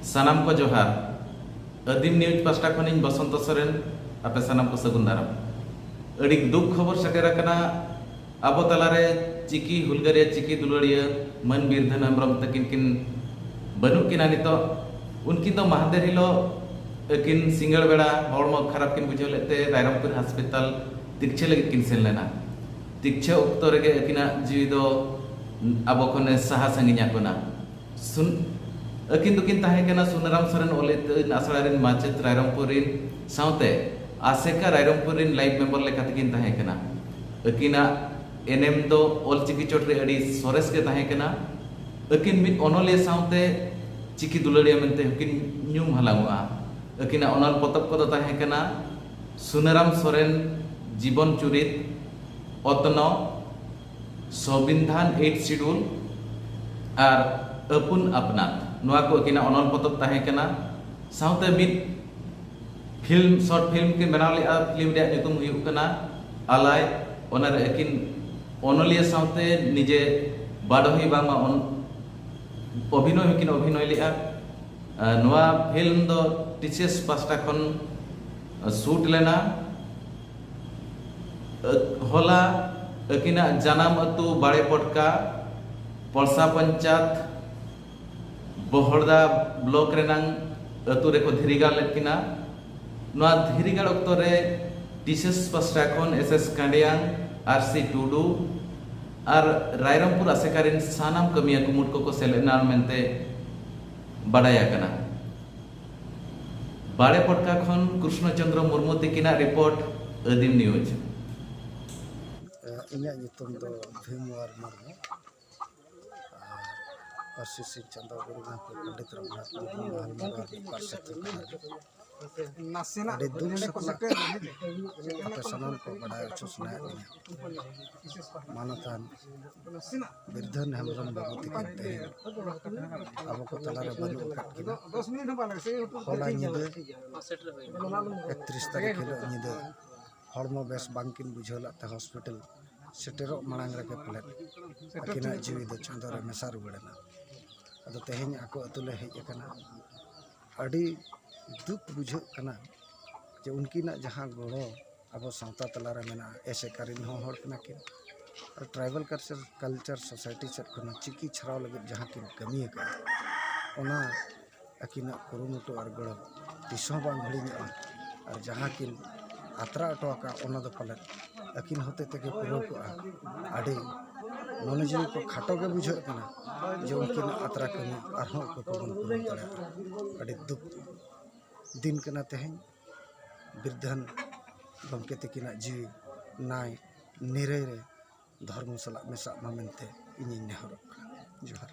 सानाम को जोहार आदिम न्यूज पास्टा खनिन बसंत सोरेन आपे सानाम को सगुन दाराम अड़ी दुख खबर सेटेराकना आबो तलारे चिकी हुलगारिया चिकी दुलड़िया मन बिरधन हेम्ब्रम तकिन किन बनु किना नितो उनकी तो महादेर हिलो किन सिंगल बेड़ा हड़मो खराब किन बुझाव लेते रायरमपुर हॉस्पिटल तिरछे लगे किन सेन लेना तिरछे उक्तो रेगे अकिना जीवी दो आबो खने साहा संगिया कोना सुन अकिन दुकिन ताहे केना सुनराम सोरेन ओलित आसड़ारिन माचेत रायरमपुरिन साउते आसेका रायरमपुरिन लाइव मेंबर लेका तकिन ताहे केना अकिना एनएम दो ऑलचिकी चोटरे अड़ी सोरेस के ताहे केना अकिन मित ओनोलिया साउते चिकी दुलड़िया मेनते अकिन न्यूम हलांगुआ अकिना ओनल पोतब को ताहे केना सुनराम सोरेन जीवन चुरित अतनो संविधान 8 शेड्यूल और अपुन अपनात नुआ को अकिना ओनल पोतब ताहे केना साउते मित फिल्म शॉर्ट फिल्म के बनाव ले फिल्म रे नितुम हुयु कना आलाय ओनर अकिन ओनलिया साउते निजे बाडोही बामा ओन अभिनय किन अभिनय लेआ नुआ फिल्म दो टीचर्स पास्टा खन शूट लेना होला अकिना जनाम अतु बाड़े पटका पड़सा पंचायत बहड़दा ब्लॉक रेनांग अतु रेको धीरीगाड़ लेकिना नुआ धीरीगाड़ अक्तो रे टीचर्स पास्टा खन एसएस कांडियांग आरसी टुडू और रायरमपुर आसेकारिन सानाम कमिया कुमुट को सेलेना मेनते बाडाया कना बाड़े पटका खन कृष्णचंद्र मुर्मू तिकिना रिपोर्ट आदिम न्यूज इन्या नितुम दो भीमवार मुर्मू आरसीसी चंदा गुरुना को पंडित रघुनाथ मुर्मू हालमारा पार्षद नासेना अरे दुख सकते आपे सनाम को बड़ाय चुसना मानतान बिरधन हेम्ब्रम बाबू तिकिनते अब को तलारे बनु किना 10 मिनट बाले से होला निदे 31 तारीख हिलो निदे हड़मो बेस बांकिन बुझला ते हॉस्पिटल सेटेरो मांग रे के प्लेट अकिना जीवी दो चंदो रे मेसा रुगड़ना अदो तेहेन आको अतुले हेज कना अड़ी दुख बुझना जे उनकिना जहाँ गड़ो अब सावता तलारे मेना ऐसे कारिन हर कना कि ट्राइबल कल्चर सोसाइटी से खन चिकी छराव लगे जहाँ किन कमी का ओना अकिना कुरुमुटु और गड़ो तिसो बांग हिड़िña और जहाँ किन आत्रा अटोका ओना दो पले अकिन होते तक पूरा को आड़ी मन जीवी को खाटो के बुझे कना जे उनकिन आत्रा कमी और को बन पूरा दड़े अड़ी दुख दिन कना तेहें बिरधन गमके तकिना जीवी नाय निरे रे धर्म सला मेसा मामेंते इनी नेहर जोहार।